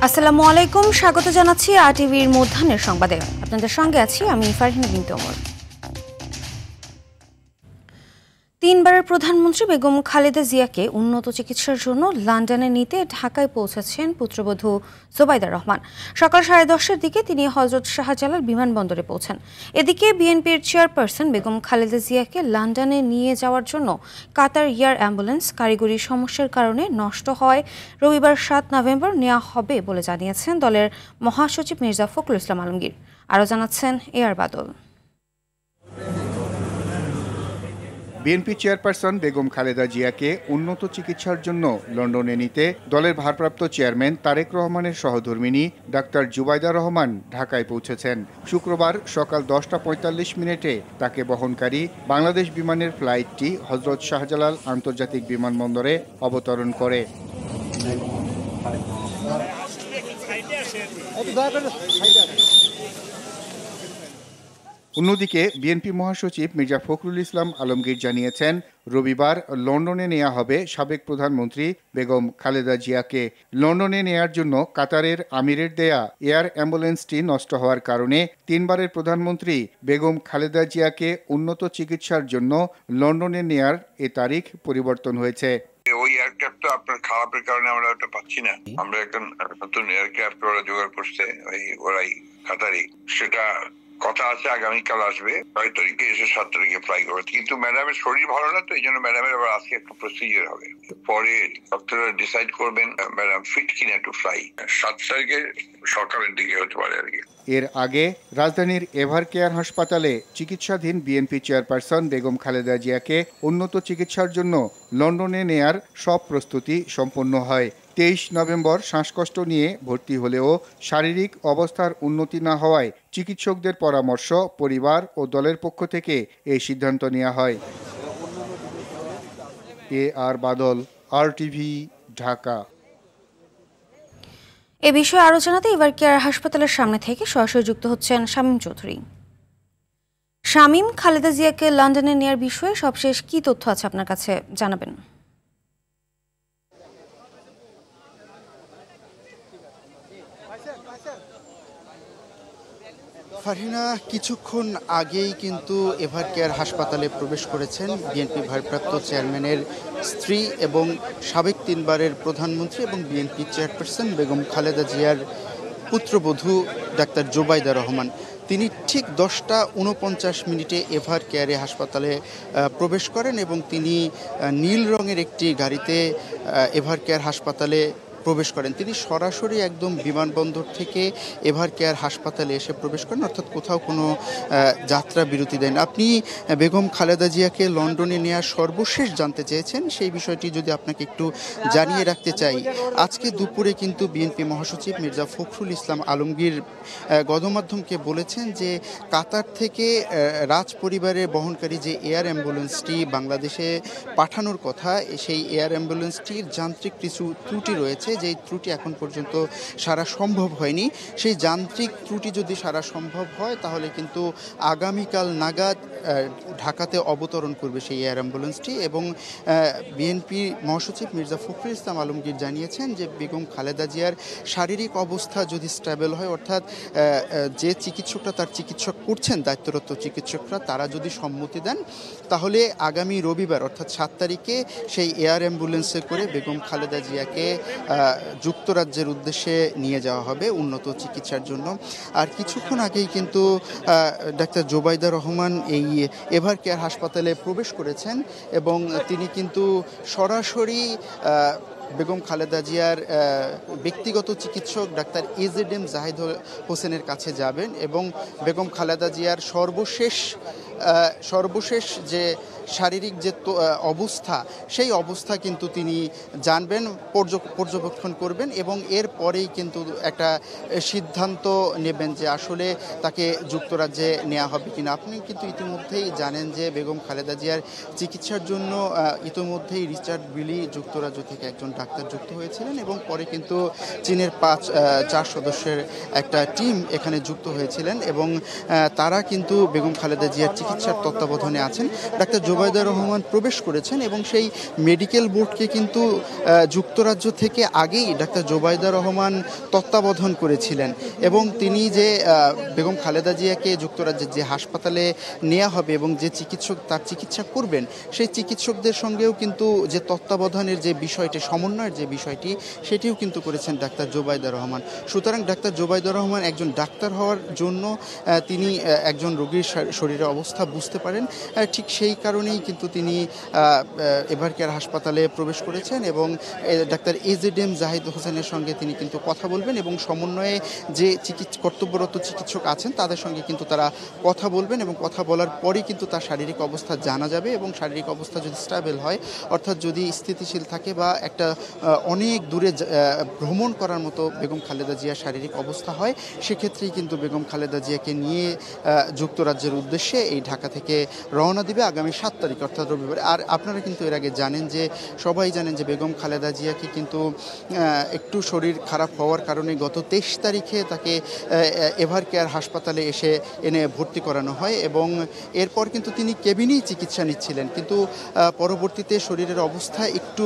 আসসালামু আলাইকুম, স্বাগত জানাচ্ছি আরটিভির মধ্যাহ্নের সংবাদে। আপনাদের সঙ্গে আছি আমি ফারহিনা বিনতে ওমর। তিনবারের প্রধানমন্ত্রী বেগম খালেদা জিয়াকে উন্নত চিকিৎসার জন্য লন্ডনে নিতে ঢাকায় পৌঁছেছেন পুত্রবধূ জোবাইদা রহমান। সকাল 10:30টার দিকে তিনি হযরত শাহজালাল বিমানবন্দরে পৌঁছান। এদিকে বিএনপির চেয়ারপারসন বেগম খালেদা জিয়াকে লন্ডনে নিয়ে যাওয়ার জন্য কাতার এয়ার অ্যাম্বুলেন্স কারিগরি সমস্যার কারণে নষ্ট হয় রবিবার 7 নভেম্বর নেওয়া হবে বলে জানিয়েছেন দলের মহাসচিব মির্জা ফখরুল ইসলাম আলমগীর। আরও জানাচ্ছেন এআর বাদল। বিএনপি চেয়ারপারসন বেগম খালেদা জিয়াকে উন্নত চিকিৎসার জন্য লন্ডনে নিতে দলের ভারপ্রাপ্ত চেয়ারম্যান তারেক রহমানের সহধর্মিণী ডাক্তার জুবাইদা রহমান ঢাকায় পৌঁছেছেন। শুক্রবার সকাল 10:45 তাকে বহনকারী বাংলাদেশ বিমানের ফ্লাইটটি হযরত শাহজালাল আন্তর্জাতিক বিমানবন্দরে অবতরণ করে। অন্যদিকে বিএনপি মহাসচিব মির্জা ফখরুল ইসলাম আলমগীর জানিয়েছেন, রবিবার লন্ডনে নেওয়া হবে সাবেক প্রধানমন্ত্রী বেগম খালেদা জিয়াকে। লন্ডনে নেয়ার জন্য কাতারের আমিরের দেয়া এয়ার অ্যাম্বুলেন্সটি নষ্ট হওয়ার কারণে তিনবারের প্রধানমন্ত্রী বেগম খালেদা জিয়াকে উন্নত চিকিৎসার জন্য লন্ডনে নেয়ার এ তারিখ পরিবর্তন হয়েছে। ওই এয়ারক্রাফট আপনার খারাপের কারণে আমরা ওটা পাচ্ছি না। আমরা একটা নতুন এয়ারক্রাফট ওরা জোগাড় করছে, ওরাই কাতারি। সেটা কথা আছে আগামীকাল আসবে, 6 তারিখে এসে 7 তারিখে ফ্লাই করবে। কিন্তু ম্যাডামের শরীর ভালো না, তো এই জন্য ম্যাডামের আবার আজকে একটা প্রসিজার হবে। পরে ডক্টররা ডিসাইড করবেন ম্যাডাম ফিট কিনা টু ফ্লাই। 7 তারিখে সকালের দিকে হতে পারে আর কি। এর আগে রাজধানীর এভার কেয়ার হাসপাতালে চিকিৎসাধীন বিএনপি চেয়ারপারসন বেগম খালেদা জিয়াকে উন্নত চিকিৎসার জন্য লন্ডনে নেয়ার সব প্রস্তুতি সম্পন্ন হয়। 23 নভেম্বর শ্বাসকষ্ট নিয়ে ভর্তি হলেও শারীরিক অবস্থার উন্নতি না হওয়ায় চিকিৎসকদের পরামর্শ, পরিবার ও দলের পক্ষ থেকে এই সিদ্ধান্ত নেওয়া হয়। এআর বাদল, আরটিভি, ঢাকা। এ বিষয়ে আরও জানাতে এভার কেয়ার হাসপাতালের সামনে থেকে সরাসরি যুক্ত হচ্ছেন শামীম চৌধুরী। শামীম, খালেদা জিয়াকে লন্ডনে নেয়ার বিষয়ে সবশেষ কি তথ্য আছে আপনার কাছে জানাবেন? ফারহিনা, কিছুক্ষণ আগেই কিন্তু এভার কেয়ার হাসপাতালে প্রবেশ করেছেন বিএনপি ভারপ্রাপ্ত চেয়ারম্যানের স্ত্রী এবং সাবেক তিনবারের প্রধানমন্ত্রী এবং বিএনপি চেয়ারপারসন বেগম খালেদা জিয়ার পুত্রবধূ ডাক্তার জোবাইদা রহমান। তিনি ঠিক 10:49 এভার কেয়ারে হাসপাতালে প্রবেশ করেন এবং তিনি নীল রঙের একটি গাড়িতে এভার কেয়ার হাসপাতালে প্রবেশ করেন। তিনি সরাসরি একদম বিমানবন্দর থেকে এভার কেয়ার হাসপাতালে এসে প্রবেশ করেন, অর্থাৎ কোথাও কোনো যাত্রা বিরতি দেন। আপনি বেগম খালেদা জিয়াকে লন্ডনে নেওয়ার সর্বশেষ জানতে চেয়েছেন, সেই বিষয়টি যদি আপনাকে একটু জানিয়ে রাখতে চাই। আজকে দুপুরে কিন্তু বিএনপি মহাসচিব মির্জা ফখরুল ইসলাম আলমগীর গণমাধ্যমকে বলেছেন যে কাতার থেকে রাজ পরিবারের বহনকারী যে এয়ার অ্যাম্বুলেন্সটি বাংলাদেশে পাঠানোর কথা, সেই এয়ার অ্যাম্বুলেন্সটির যান্ত্রিক কিছু ত্রুটি রয়েছে, যেই ত্রুটি এখন পর্যন্ত সারা সম্ভব হয়নি। সেই যান্ত্রিক ত্রুটি যদি সারা সম্ভব হয় তাহলে কিন্তু আগামীকাল নাগাদ ঢাকাতে অবতরণ করবে সেই এয়ার অ্যাম্বুলেন্সটি। এবং বিএনপি মহাসচিব মির্জা ফখরুল ইসলাম আলমগীর জানিয়েছেন যে বেগম খালেদা জিয়ার শারীরিক অবস্থা যদি স্টেবল হয়, অর্থাৎ যে চিকিৎসকরা তার চিকিৎসক করছেন, দায়িত্বরত চিকিৎসকরা, তারা যদি সম্মতি দেন তাহলে আগামী রবিবার অর্থাৎ 7 তারিখে সেই এয়ার অ্যাম্বুলেন্সে করে বেগম খালেদা জিয়াকে যুক্তরাজ্যের উদ্দেশ্যে নিয়ে যাওয়া হবে উন্নত চিকিৎসার জন্য। আর কিছুক্ষণ আগেই কিন্তু ডাক্তার জোবাইদা রহমান এই এভার কেয়ার হাসপাতালে প্রবেশ করেছেন এবং তিনি কিন্তু সরাসরি বেগম খালেদা জিয়ার ব্যক্তিগত চিকিৎসক ডাক্তার এজেডএম জাহিদ হোসেনের কাছে যাবেন এবং বেগম খালেদা জিয়ার সর্বশেষ যে শারীরিক যে অবস্থা, সেই অবস্থা কিন্তু তিনি জানবেন, পর্যবেক্ষণ করবেন এবং এর পরেই কিন্তু একটা সিদ্ধান্ত নেবেন যে আসলে তাকে যুক্তরাজ্যে নেওয়া হবে কিনা। আপনি কিন্তু ইতিমধ্যেই জানেন যে বেগম খালেদা জিয়ার চিকিৎসার জন্য ইতিমধ্যেই রিচার্ড বিলি যুক্তরাজ্য থেকে একজন ডাক্তার যুক্ত হয়েছিলেন এবং পরে কিন্তু চীনের 4 সদস্যের একটা টিম এখানে যুক্ত হয়েছিলেন এবং তারা কিন্তু বেগম খালেদা জিয়ার চিকিৎসার তত্ত্বাবধানে আছেন ডাক্তার জোবাইদা রহমান প্রবেশ করেছেন এবং সেই মেডিকেল বোর্ডকে কিন্তু যুক্তরাজ্য থেকে আগেই ডাক্তার জোবাইদা রহমান তত্ত্বাবধান করেছিলেন এবং তিনি যে বেগম খালেদা জিয়াকে যুক্তরাজ্যের যে হাসপাতালে নেওয়া হবে এবং যে চিকিৎসক তার চিকিৎসা করবেন সেই চিকিৎসকদের সঙ্গেও কিন্তু যে তত্ত্বাবধানের যে বিষয়টি, সমন্বয়ের যে বিষয়টি, সেটিও কিন্তু করেছেন ডাক্তার জোবাইদা রহমান। সুতরাং ডাক্তার জোবাইদা রহমান একজন ডাক্তার হওয়ার জন্য তিনি একজন রোগীর শরীরের অবস্থা বুঝতে পারেন, ঠিক সেই কারণেই কিন্তু তিনি এভারকেয়ার হাসপাতালে প্রবেশ করেছেন এবং ডাক্তার AZM জাহিদ হোসেনের সঙ্গে তিনি কিন্তু কথা বলবেন এবং সমন্বয়ে যে কর্তব্যরত চিকিৎসক আছেন তাদের সঙ্গে কিন্তু তারা কথা বলবেন এবং কথা বলার পরই কিন্তু তার শারীরিক অবস্থা জানা যাবে এবং শারীরিক অবস্থা যদি স্টেবল হয়, অর্থাৎ যদি স্থিতিশীল থাকে বা একটা অনেক দূরে ভ্রমণ করার মতো বেগম খালেদা জিয়ার শারীরিক অবস্থা হয়, সেক্ষেত্রেই কিন্তু বেগম খালেদা জিয়াকে নিয়ে যুক্তরাজ্যের উদ্দেশ্যে এই ঢাকা থেকে রওনা দিবে আগামী 7 তারিখ অর্থাৎ রবিবার। আর আপনারা কিন্তু এর আগে জানেন যে সবাই জানেন যে বেগম খালেদা জিয়াকে কিন্তু একটু শরীর খারাপ হওয়ার কারণে গত 23 তারিখে তাকে এভারকেয়ার হাসপাতালে এনে ভর্তি করানো হয় এবং এরপর কিন্তু তিনি কেবিনেই চিকিৎসা নিচ্ছিলেন, কিন্তু পরবর্তীতে শরীরের অবস্থা একটু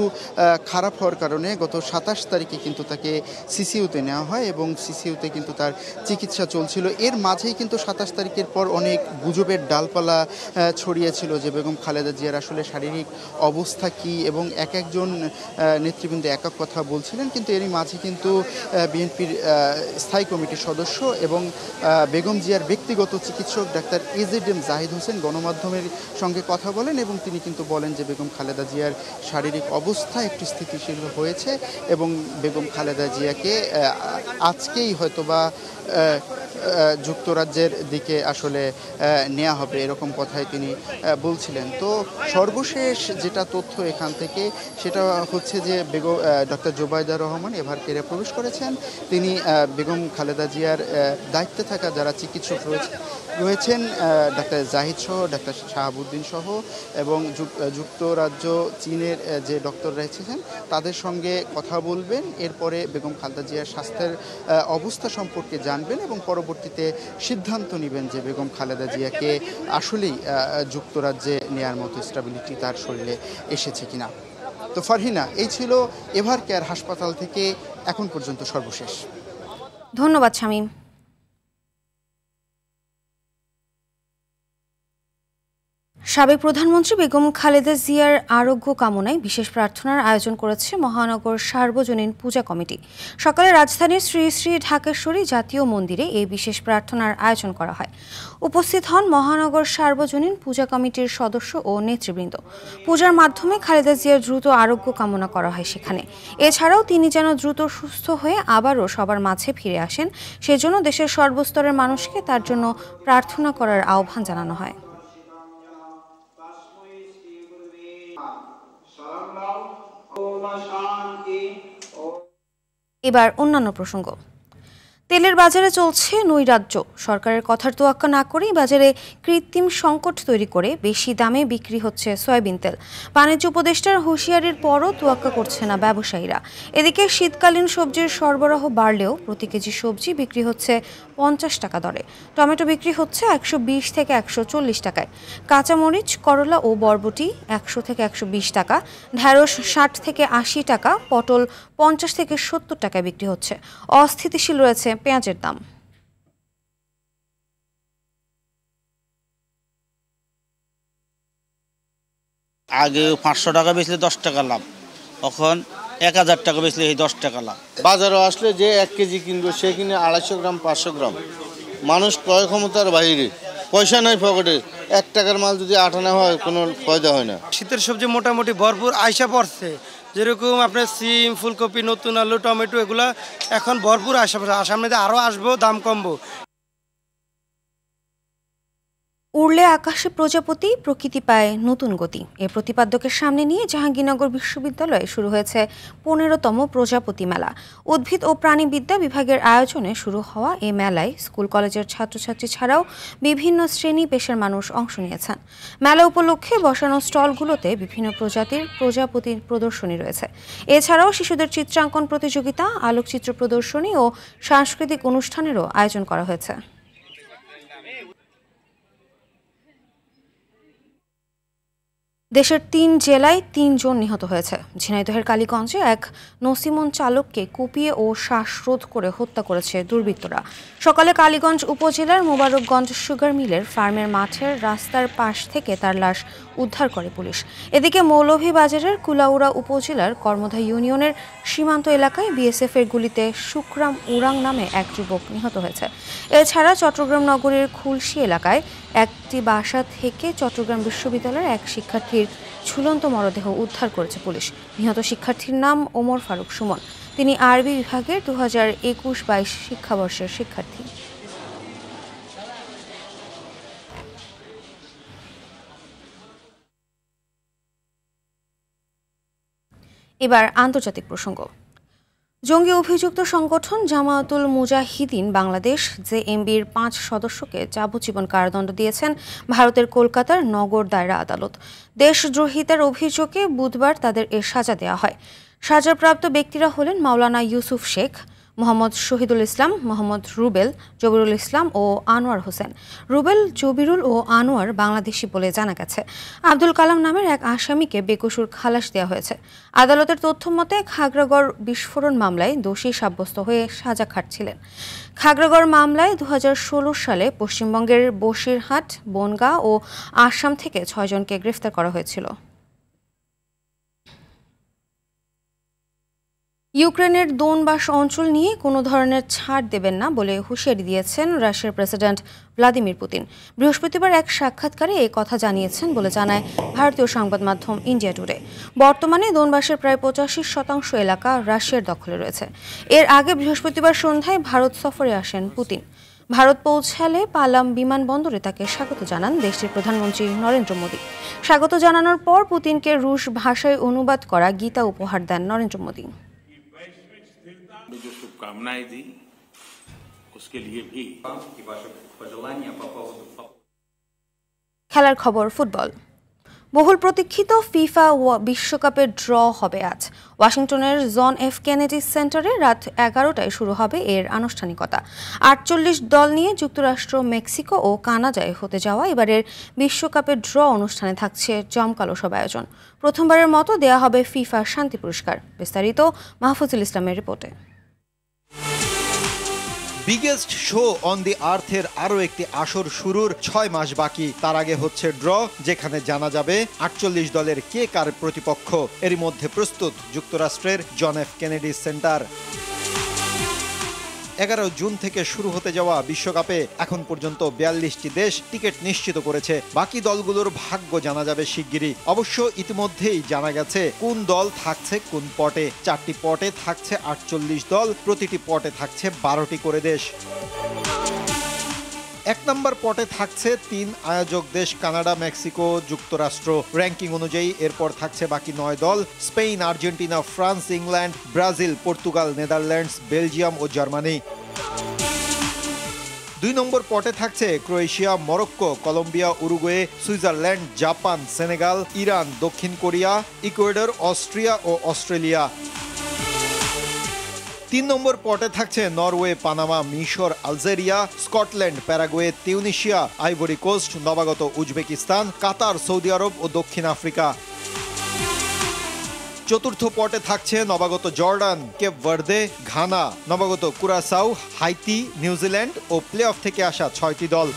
খারাপ হওয়ার কারণে গত 27 তারিখে কিন্তু তাকে সিসিইউতে নেওয়া হয় এবং সিসিইউতে কিন্তু তার চিকিৎসা চলছিল। এর মাঝেই কিন্তু 27 তারিখের পর অনেক গুজবের ডালপালা ছড়িয়েছিল যে বেগম খালেদা জিয়ার আসলে শারীরিক অবস্থা কি এবং একজন নেতৃবৃন্দ এক এক কথা বলছিলেন, কিন্তু এরই মাঝে কিন্তু বিএনপির স্থায়ী কমিটির সদস্য এবং বেগম জিয়ার ব্যক্তিগত চিকিৎসক ডাক্তার AZM জাহিদ হোসেন গণমাধ্যমের সঙ্গে কথা বলেন এবং তিনি কিন্তু বলেন যে বেগম খালেদা জিয়ার শারীরিক অবস্থা একটু স্থিতিশীল হয়েছে এবং বেগম খালেদা জিয়াকে আজকেই হয়তোবা যুক্তরাজ্যের দিকে আসলে নেওয়া হবে, এরকম কথাই তিনি বলছিলেন। তো সর্বশেষ যেটা তথ্য এখান থেকে সেটা হচ্ছে যে ডক্টর জোবাইদা রহমান এভারকেয়ারে প্রবেশ করেছেন। তিনি বেগম খালেদা জিয়ার দায়িত্বে থাকা যারা চিকিৎসক রয়েছেন ডাক্তার জাহিদ সহ ডাক্তার শাহাবুদ্দিন সহ এবং যুক্তরাজ্য চীনের যে ডক্টর রয়েছেন তাদের সঙ্গে কথা বলবেন। এরপরে বেগম খালেদা জিয়ার স্বাস্থ্যের অবস্থা সম্পর্কে জানবেন এবং পরবর্তীতে সিদ্ধান্ত নেবেন যে বেগম খালেদা জিয়াকে আসলেই যুক্তরাজ্যে নেয়ার মতো স্টেবিলিটি তার শরীরে এসেছে কিনা। তো ফারহিনা, এই ছিল এভারকেয়ার হাসপাতাল থেকে এখন পর্যন্ত সর্বশেষ। ধন্যবাদ শামীম। সাবেক প্রধানমন্ত্রী বেগম খালেদা জিয়ার আরোগ্য কামনায় বিশেষ প্রার্থনার আয়োজন করেছে মহানগর সার্বজনীন পূজা কমিটি। সকালে রাজধানীর শ্রী শ্রী ঢাকেশ্বরী জাতীয় মন্দিরে এই বিশেষ প্রার্থনার আয়োজন করা হয়। উপস্থিত হন মহানগর সার্বজনীন পূজা কমিটির সদস্য ও নেতৃবৃন্দ। পূজার মাধ্যমে খালেদা জিয়ার দ্রুত আরোগ্য কামনা করা হয় সেখানে। এছাড়াও তিনি যেন দ্রুত সুস্থ হয়ে আবারও সবার মাঝে ফিরে আসেন, সেজন্য দেশের সর্বস্তরের মানুষকে তার জন্য প্রার্থনা করার আহ্বান জানানো হয়। এবার অন্যান্য প্রসঙ্গ। তেলের বাজারে চলছে নৈরাজ্য। সরকারের কথার তোয়াক্কা না করেই বাজারে কৃত্রিম সংকট তৈরি করে বেশি দামে বিক্রি হচ্ছে সয়াবিন তেল। বাণিজ্য উপদেষ্টার হুঁশিয়ারির পরও তোয়াক্কা করছে না ব্যবসায়ীরা। এদিকে শীতকালীন সবজির সরবরাহ বাড়লেও প্রতি কেজি সবজি বিক্রি হচ্ছে 50 টাকা দরে। টমেটো বিক্রি হচ্ছে 120 থেকে 140 টাকায়। কাঁচামরিচ, করলা ও বরবটি 100 থেকে 120 টাকা, ঢেঁড়স 60 থেকে 80 টাকা, পটল 50 থেকে 70 টাকায় বিক্রি হচ্ছে। অস্থিতিশীল রয়েছে পেঁয়াজের দাম। আগে 500 টাকা বেচলে 10 টাকা লাভ, এখন 1000 টাকা বেচলে এই 10 টাকা লাভ। বাজারে আসলে যে 1 কেজি কিনবে সে কিনে 250 গ্রাম 500 গ্রাম। মানুষ ক্রয় ক্ষমতার বাইরে, পয়সা নাই পকেটে। 1 টাকার মাল যদি 8 আনা হয় কোনো ফায়দা হয় না। শীতের সবজি মোটামুটি ভরপুর আইসা পড়ছে, যেরকম আপনার সিম, ফুলকপি, নতুন আলু, টমেটো এগুলা এখন ভরপুর আইসা পড়ছে। সামনে আরও আসবো, দাম কমবো। উড়লে আকাশে প্রজাপতি, প্রকৃতি পায় নতুন গতি। এ প্রতিপাদ্যকে সামনে নিয়ে জাহাঙ্গীরনগর বিশ্ববিদ্যালয়ে শুরু হয়েছে 15তম প্রজাপতি মেলা। উদ্ভিদ ও প্রাণীবিদ্যা বিভাগের আয়োজনে শুরু হওয়া এ মেলায় স্কুল কলেজের ছাত্রছাত্রী ছাড়াও বিভিন্ন শ্রেণী পেশার মানুষ অংশ নিয়েছেন। মেলা উপলক্ষে বসানো স্টলগুলোতে বিভিন্ন প্রজাতির প্রজাপতির প্রদর্শনী রয়েছে। এছাড়াও শিশুদের চিত্রাঙ্কন প্রতিযোগিতা, আলোকচিত্র প্রদর্শনী ও সাংস্কৃতিক অনুষ্ঠানেরও আয়োজন করা হয়েছে। দেশের ৩ জেলায় ৩ জন নিহত হয়েছে। ঝিনাইদহের কালীগঞ্জে এক নসিমন চালককে কুপিয়ে ও শ্বাসরোধ করে হত্যা করেছে দুর্বৃত্তরা। সকালে কালীগঞ্জ উপজেলার মোবারকগঞ্জ সুগার মিলের ফার্মের মাঠের রাস্তার পাশ থেকে তার লাশ উদ্ধার করে পুলিশ। এদিকে মৌলভীবাজারের কুলাউড়া উপজেলার কর্মধা ইউনিয়নের সীমান্ত এলাকায় বিএসএফ এর গুলিতে শুকরাম উরাং নামে এক যুবক নিহত হয়েছে। এছাড়া চট্টগ্রাম নগরীর খুলশী এলাকায় একটি বাসা থেকে চট্টগ্রাম বিশ্ববিদ্যালয়ের এক শিক্ষার্থীর ঝুলন্ত মরদেহ উদ্ধার করেছে পুলিশ। নিহত শিক্ষার্থীর নাম ওমর ফারুক সুমন। তিনি আরবি বিভাগের 2021-22 শিক্ষাবর্ষের শিক্ষার্থী। এবার আন্তর্জাতিক প্রসঙ্গ। জঙ্গি অভিযুক্ত সংগঠন জামায়াতুল মুজাহিদিন বাংলাদেশ জেএমবির 5 সদস্যকে যাবজ্জীবন কারাদণ্ড দিয়েছেন ভারতের কলকাতার নগর দায়রা আদালত। দেশদ্রোহিতার অভিযোগে বুধবার তাদের এ সাজা দেওয়া হয়। সাজাপ্রাপ্ত ব্যক্তিরা হলেন মাওলানা ইউসুফ শেখ, মোহাম্মদ শহীদুল ইসলাম, মোহাম্মদ রুবেল, জবিরুল ইসলাম ও আনোয়ার হোসেন। রুবেল, জবিরুল ও আনোয়ার বাংলাদেশি বলে জানা গেছে। আব্দুল কালাম নামের এক আসামিকে বেকসুর খালাস দেওয়া হয়েছে। আদালতের তথ্য মতে খাগড়াগড় বিস্ফোরণ মামলায় দোষী সাব্যস্ত হয়ে সাজা খাটছিলেন। খাগড়াগড় মামলায় 2016 সালে পশ্চিমবঙ্গের বসিরহাট, বনগাঁ ও আসাম থেকে 6 জনকে গ্রেফতার করা হয়েছিল। ইউক্রেনের দোনবাস অঞ্চল নিয়ে কোনো ধরনের ছাড় দেবেন না বলে হুঁশিয়ারি দিয়েছেন রাশিয়ার প্রেসিডেন্ট ভ্লাদিমির পুতিন। বৃহস্পতিবার এক সাক্ষাৎকারে এই কথা জানিয়েছেন বলে জানায় ভারতীয় সংবাদ মাধ্যম ইন্ডিয়া টুডে। বর্তমানে দোনবাসের প্রায় 85% এলাকা রাশিয়ার দখলে রয়েছে। এর আগে বৃহস্পতিবার সন্ধ্যায় ভারত সফরে আসেন পুতিন। ভারত পৌঁছালে পালাম বিমানবন্দরে তাকে স্বাগত জানান দেশটির প্রধানমন্ত্রী নরেন্দ্র মোদী। স্বাগত জানানোর পর পুতিনকে রুশ ভাষায় অনুবাদ করা গীতা উপহার দেন নরেন্দ্র মোদী। जो शुभकामनाएं दी उसके लिए भी খেলার খবর ফুটবল। বহুল প্রতীক্ষিত ফিফা বিশ্বকাপের ড্র হবে আজ। ওয়াশিংটনের জন এফ কেনেডি সেন্টারে রাত 11টায় শুরু হবে এর আনুষ্ঠানিকতা। 48 দল নিয়ে যুক্তরাষ্ট্র, মেক্সিকো ও কানাডায় হতে যাওয়া এবারের বিশ্বকাপের ড্র অনুষ্ঠানে থাকছে জমকালো সব আয়োজন। প্রথমবারের মতো দেয়া হবে ফিফা শান্তি পুরস্কার। বিস্তারিত মাহফুজুল ইসলামের রিপোর্টে। বিগেস্ট শো অন দি আর্থের আরও একটি আসর শুরুর 6 মাস বাকি। তার আগে হচ্ছে ড্র, যেখানে জানা যাবে 48 দলের কে কার প্রতিপক্ষ। এর মধ্যে প্রস্তুত যুক্তরাষ্ট্রের John F Kennedy Center. 11 June থেকে শুরু হতে যাওয়া বিশ্বকাপে এখন পর্যন্ত 42টি দেশ টিকিট নিশ্চিত করেছে। বাকি দলগুলোর ভাগ্য জানা যাবে শিগগিরই। অবশ্য ইতিমধ্যেই জানা গেছে কোন দল থাকছে কোন পটে। 4টি পটে থাকছে 48 দল, প্রতিটি পটে থাকছে 12টি করে দেশ। 1 নম্বর পটে থাকছে 3 আয়োজক দেশ কানাডা, মেক্সিকো, যুক্তরাষ্ট্র। র্যাঙ্কিং অনুযায়ী এরপর থাকছে বাকি 9 দল: Spain, Argentina, France, England, Brazil, Portugal, Netherlands, Belgium ও জার্মানি। 2 নম্বর পটে থাকছে Croatia, Morocco, Colombia, Uruguay, Switzerland, Japan, Senegal, Iran, দক্ষিণ কোরিয়া, ইকুয়েডর, অস্ট্রিয়া ও অস্ট্রেলিয়া। 3 নম্বর পটে থাকছে নরওয়ে, পানামা, মিশর, Algeria, Scotland, Paraguay, Tunisia, Ivory Coast, নবাগত উজবেকিস্তান, কাতার, সৌদি আরব ও দক্ষিণ আফ্রিকা। 4র্থ পটে থাকছে নবাগত জর্ডান, কেপ ভার্দে, ঘানা, নবাগত কুরাসাও, Haiti, New Zealand O play of থেকে আসা 6টি দল।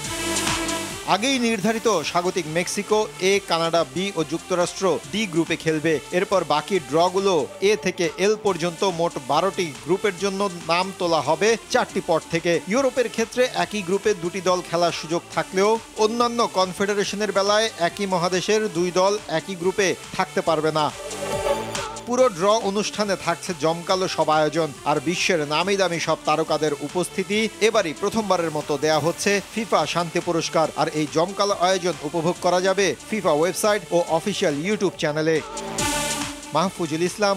আগেই নির্ধারিত স্বাগতিক মেক্সিকো এ, কানাডা বি ও যুক্তরাষ্ট্র ডি গ্রুপে খেলবে। এরপর বাকি ড্রগুলো এ থেকে এল পর্যন্ত মোট 12টি গ্রুপের জন্য নাম তোলা হবে 4টি পট থেকে। ইউরোপের ক্ষেত্রে একই গ্রুপে 2টি দল খেলার সুযোগ থাকলেও অন্যান্য কনফেডারেশনের বেলায় একই মহাদেশের 2 দল একই গ্রুপে থাকতে পারবে না। পুরো ড্র অনুষ্ঠানে থাকছে জমকালো সব আয়োজন আর বিশ্বের নামি দামি সব তারকাদের উপস্থিতি। এবারই প্রথমবারের মতো দেয়া হচ্ছে ফিফা শান্তি পুরস্কার। আর এই জমকালো আয়োজন উপভোগ করা যাবে ফিফা ওয়েবসাইট ও অফিসিয়াল ইউটিউব চ্যানেলে। মাহফুজুল ইসলাম,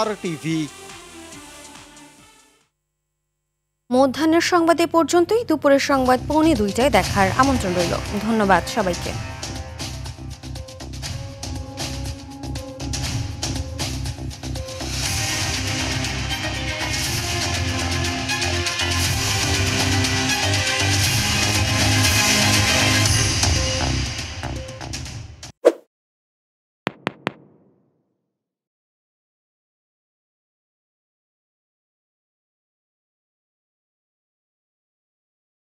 RTV। মধ্যাহ্নের সংবাদ এ পর্যন্তই। দুপুরের সংবাদ 1:45টায় দেখার আমন্ত্রণ রইল। ধন্যবাদ সবাইকে।